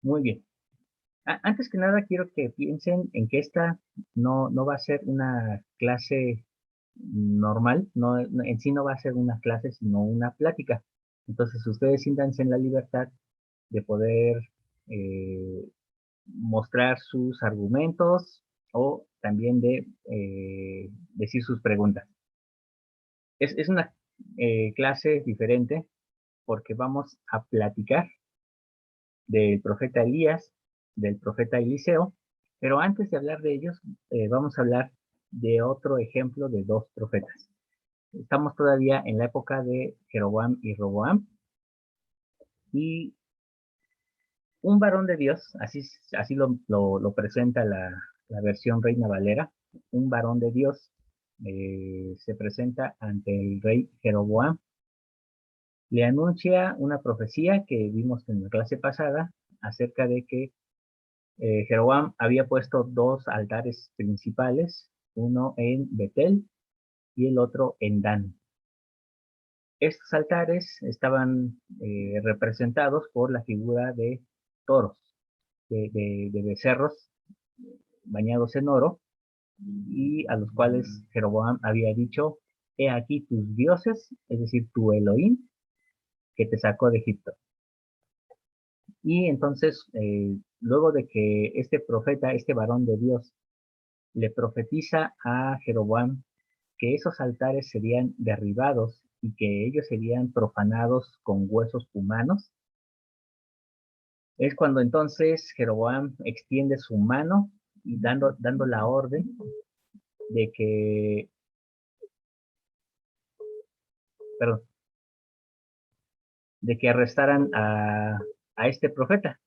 Muy bien. Antes que nada, quiero que piensen en que esta no va a ser una clase normal, en sí no va a ser una clase, sino una plática. Entonces, ustedes siéntanse en la libertad de poder eh, mostrar sus argumentos o también de decir sus preguntas. Es una clase diferente porque vamos a platicar del profeta Elías, del profeta Eliseo, pero antes de hablar de ellos, vamos a hablar de otro ejemplo de dos profetas. Estamos todavía en la época de Jeroboam y Roboam, y un varón de Dios, así lo presenta la versión Reina Valera, un varón de Dios se presenta ante el rey Jeroboam, le anuncia una profecía que vimos en la clase pasada acerca de que Jeroboam había puesto dos altares principales, uno en Betel y el otro en Dan. Estos altares estaban representados por la figura de toros, de becerros bañados en oro, y a los cuales Jeroboam había dicho: he aquí tus dioses, es decir, tu Elohim, que te sacó de Egipto. Y entonces, luego de que este profeta, este varón de Dios, le profetiza a Jeroboam que esos altares serían derribados y que ellos serían profanados con huesos humanos, es cuando entonces Jeroboam extiende su mano y dando la orden de que, perdón, de que arrestaran a este profeta.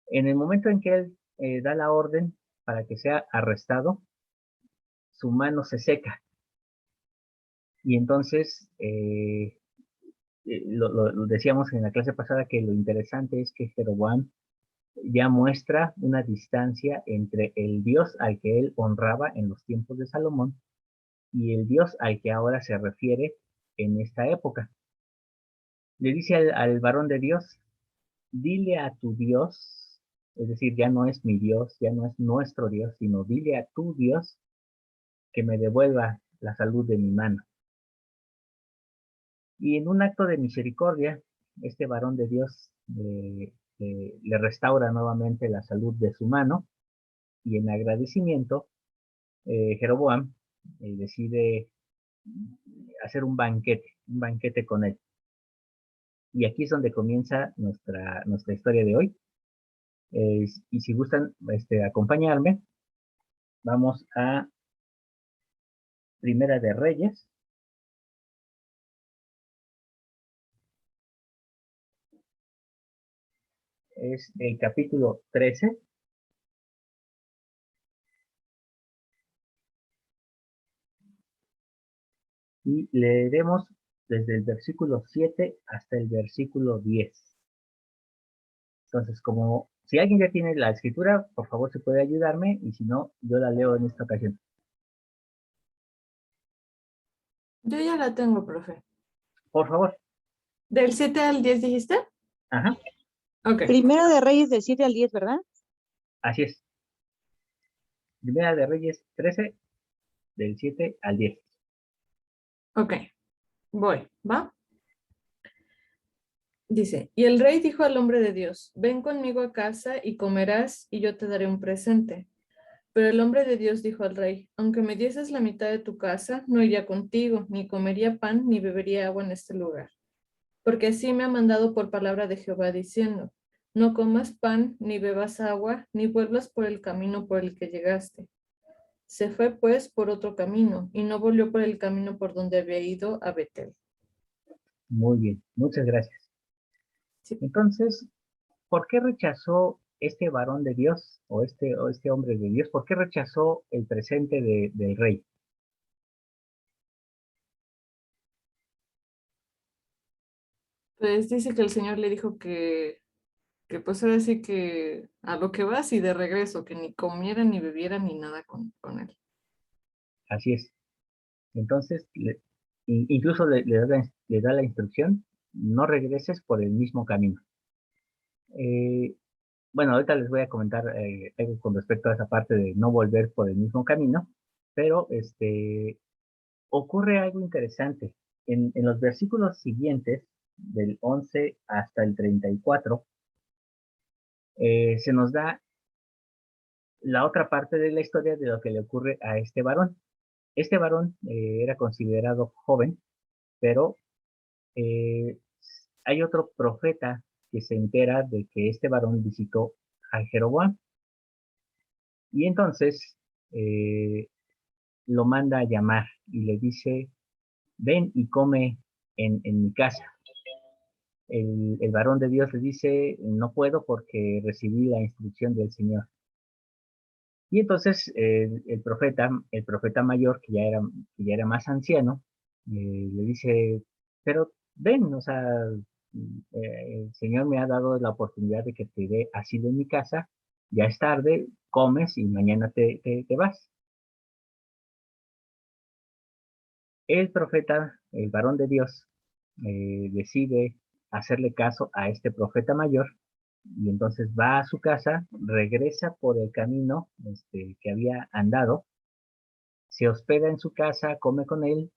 En el momento en que él da la orden para que sea arrestado, su mano se seca y entonces lo decíamos en la clase pasada que lo interesante es que Jeroboam ya muestra una distancia entre el Dios al que él honraba en los tiempos de Salomón y el Dios al que ahora se refiere en esta época. Le dice al varón de Dios: dile a tu Dios, es decir, ya no es mi Dios, ya no es nuestro Dios, sino dile a tu Dios que me devuelva la salud de mi mano. Y en un acto de misericordia, este varón de Dios le restaura nuevamente la salud de su mano, y en agradecimiento, Jeroboam decide hacer un banquete con él. Y aquí es donde comienza nuestra historia de hoy. Y si gustan acompañarme, vamos a Primera de Reyes. Es el capítulo 13. Y leeremos desde el versículo 7 hasta el versículo 10. Entonces, como si alguien ya tiene la escritura, por favor se puede ayudarme, y si no, yo la leo en esta ocasión. Yo ya la tengo, profe. Por favor. ¿Del 7 al 10 dijiste? Ajá, Ok, Primero de Reyes del 7 al 10, ¿verdad? así es. Primera de Reyes 13, del 7 al 10. ok. Voy, ¿va? Dice, y el rey dijo al hombre de Dios, ven conmigo a casa y comerás y yo te daré un presente. Pero el hombre de Dios dijo al rey, aunque me dieses la mitad de tu casa, no iría contigo, ni comería pan, ni bebería agua en este lugar. Porque así me ha mandado por palabra de Jehová diciendo, no comas pan, ni bebas agua, ni vuelvas por el camino por el que llegaste. Se fue pues por otro camino, y no volvió por el camino por donde había ido a Betel. Muy bien, muchas gracias. Sí. Entonces, ¿por qué rechazó este varón de Dios o este hombre de Dios? ¿Por qué rechazó el presente del rey? Pues dice que el Señor le dijo que pues ahora sí que a lo que vas y de regreso, que ni comiera ni bebiera ni nada con él. Así es. Entonces, incluso le da la instrucción: no regreses por el mismo camino. Eh, bueno, ahorita les voy a comentar algo con respecto a esa parte de no volver por el mismo camino, pero ocurre algo interesante. En los versículos siguientes, del 11 hasta el 34, se nos da la otra parte de la historia de lo que le ocurre a este varón. Este varón era considerado joven, pero eh, hay otro profeta que se entera de que este varón visitó a Jeroboam y entonces eh, lo manda a llamar y le dice, ven y come en mi casa. El varón de Dios le dice, no puedo porque recibí la instrucción del Señor. Y entonces el profeta mayor, que ya era más anciano, le dice, pero ven, o sea, el Señor me ha dado la oportunidad de que te dé asilo en mi casa, ya es tarde, comes y mañana te vas. El profeta, el varón de Dios, decide hacerle caso a este profeta mayor y entonces va a su casa, regresa por el camino que había andado, se hospeda en su casa, come con él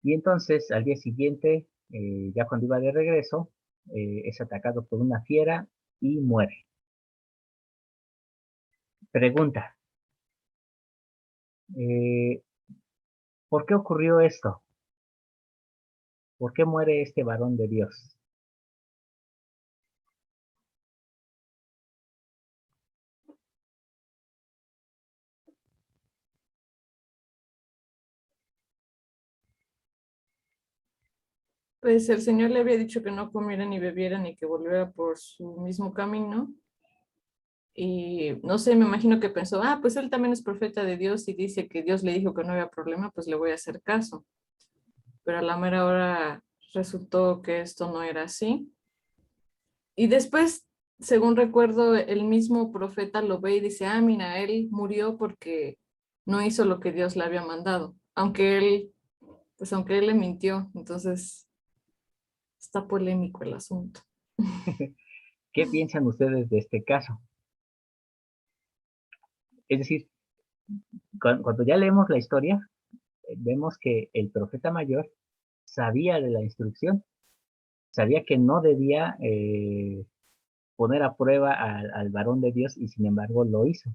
y entonces al día siguiente, ya cuando iba de regreso, es atacado por una fiera y muere. Pregunta, eh, ¿por qué ocurrió esto? ¿Por qué muere este varón de Dios? Pues el Señor le había dicho que no comiera ni bebiera ni que volviera por su mismo camino. Y no sé, me imagino que pensó, ah, pues él también es profeta de Dios y dice que Dios le dijo que no había problema, pues le voy a hacer caso. Pero a la mera hora resultó que esto no era así. Y después, según recuerdo, el mismo profeta lo ve y dice, ah, mira, él murió porque no hizo lo que Dios le había mandado, aunque él le mintió. Entonces, está polémico el asunto. ¿Qué piensan ustedes de este caso? Es decir, cuando ya leemos la historia, vemos que el profeta mayor sabía de la instrucción, sabía que no debía poner a prueba al varón de Dios y sin embargo lo hizo.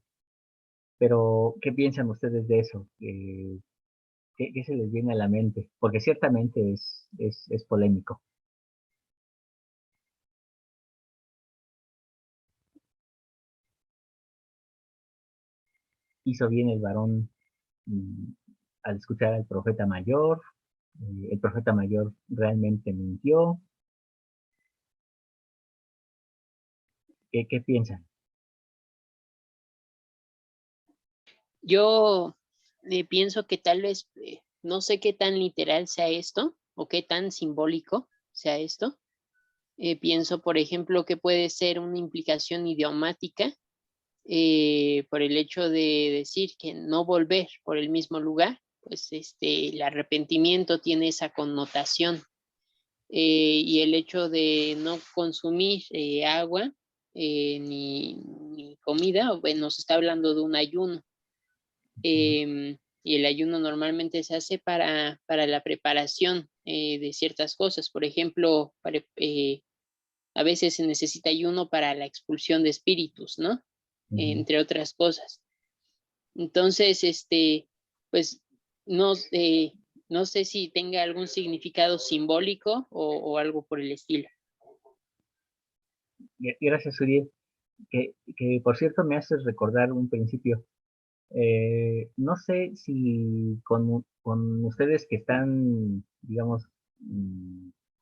Pero, ¿qué piensan ustedes de eso? ¿Qué se les viene a la mente? Porque ciertamente es polémico. Hizo bien el varón mm, al escuchar al profeta mayor. El profeta mayor realmente mintió. ¿Qué piensan? Yo pienso que tal vez, no sé qué tan literal sea esto o qué tan simbólico sea esto. Pienso, por ejemplo, que puede ser una implicación idiomática por el hecho de decir que no volver por el mismo lugar, pues el arrepentimiento tiene esa connotación. Y el hecho de no consumir agua ni comida, bueno, nos está hablando de un ayuno. Y el ayuno normalmente se hace para la preparación de ciertas cosas. Por ejemplo, a veces se necesita ayuno para la expulsión de espíritus, ¿no? Ujú. Entre otras cosas. Entonces, pues no, no sé si tenga algún significado simbólico o algo por el estilo. Y gracias, Uriel. Que por cierto me haces recordar un principio. No sé si con ustedes que están, digamos,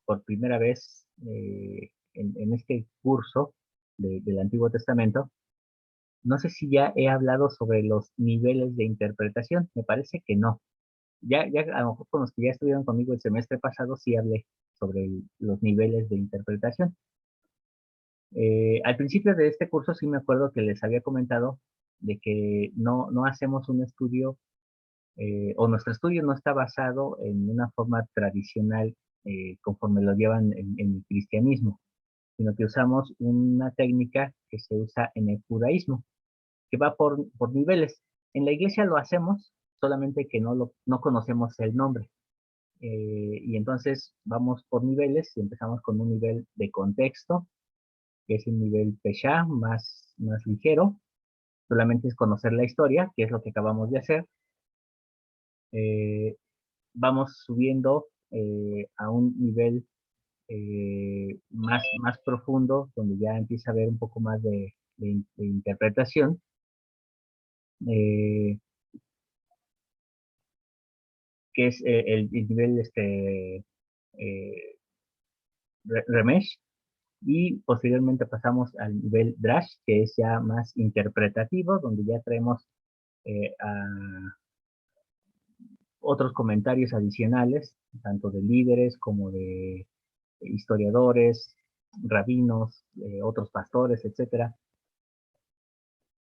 por primera vez en este curso del Antiguo Testamento, no sé si ya he hablado sobre los niveles de interpretación. Me parece que no. Ya a lo mejor con los que ya estuvieron conmigo el semestre pasado sí hablé sobre los niveles de interpretación. Al principio de este curso sí me acuerdo que les había comentado de que no hacemos un estudio o nuestro estudio no está basado en una forma tradicional conforme lo llevan en el cristianismo. sino que usamos una técnica que se usa en el judaísmo, que va por niveles. En la iglesia lo hacemos, solamente que no conocemos el nombre. Y entonces vamos por niveles y empezamos con un nivel de contexto, que es el nivel Pesha, más ligero. Solamente es conocer la historia, que es lo que acabamos de hacer. Vamos subiendo a un nivel más profundo, donde ya empieza a haber un poco más de interpretación. Que es el nivel Remesh, y posteriormente pasamos al nivel Drash, que es ya más interpretativo, donde ya traemos a otros comentarios adicionales, tanto de líderes como de historiadores, rabinos, otros pastores, etcétera.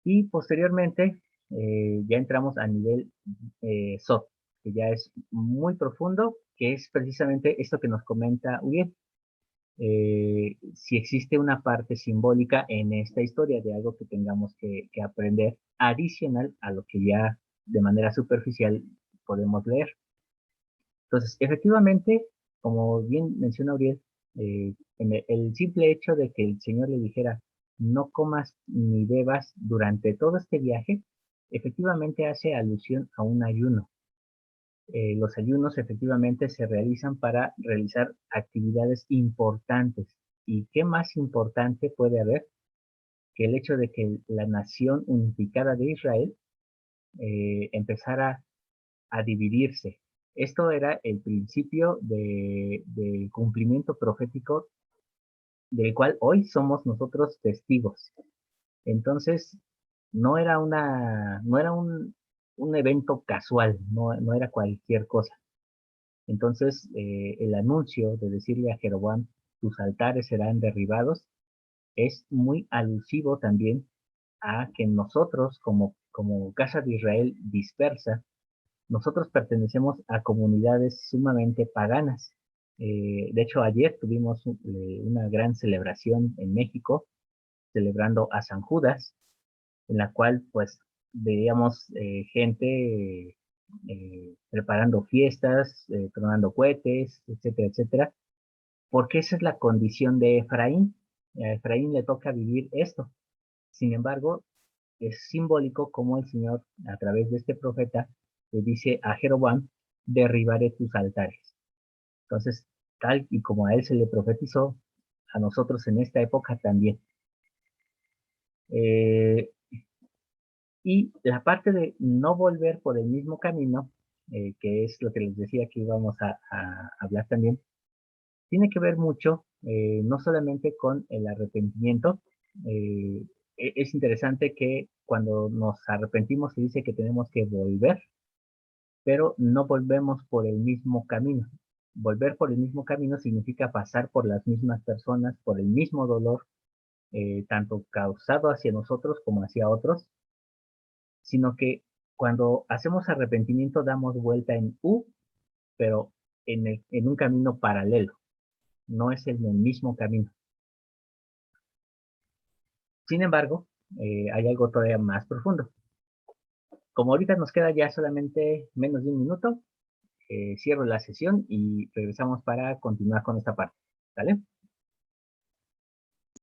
Y posteriormente ya entramos a nivel Sot, que ya es muy profundo, que es precisamente esto que nos comenta Uriel. Si existe una parte simbólica en esta historia de algo que tengamos que aprender adicional a lo que ya de manera superficial podemos leer. Entonces, efectivamente, como bien menciona Uriel, en el simple hecho de que el Señor le dijera, no comas ni bebas durante todo este viaje, efectivamente hace alusión a un ayuno. Los ayunos efectivamente se realizan para realizar actividades importantes. ¿Y qué más importante puede haber que el hecho de que la nación unificada de Israel empezara a dividirse? Esto era el principio del cumplimiento profético del cual hoy somos nosotros testigos. Entonces, no era un evento casual, no era cualquier cosa. Entonces, el anuncio de decirle a Jeroboam, tus altares serán derribados, es muy alusivo también a que nosotros, como casa de Israel dispersa, nosotros pertenecemos a comunidades sumamente paganas. De hecho, ayer tuvimos una gran celebración en México, celebrando a San Judas, en la cual pues veíamos gente preparando fiestas, tronando cohetes, etcétera, etcétera, porque esa es la condición de Efraín. A Efraín le toca vivir esto. Sin embargo, es simbólico como el Señor, a través de este profeta, le dice a Jeroboam, derribaré tus altares. Entonces, tal y como a él se le profetizó, a nosotros en esta época también. Y la parte de no volver por el mismo camino, que es lo que les decía que íbamos a hablar también, tiene que ver mucho, no solamente con el arrepentimiento. Es interesante que cuando nos arrepentimos se dice que tenemos que volver, pero no volvemos por el mismo camino. Volver por el mismo camino significa pasar por las mismas personas, por el mismo dolor, tanto causado hacia nosotros como hacia otros, sino que cuando hacemos arrepentimiento damos vuelta en U, pero en un camino paralelo, no es en el mismo camino. Sin embargo, hay algo todavía más profundo. Como ahorita nos queda ya solamente menos de un minuto, cierro la sesión y regresamos para continuar con esta parte. ¿Vale?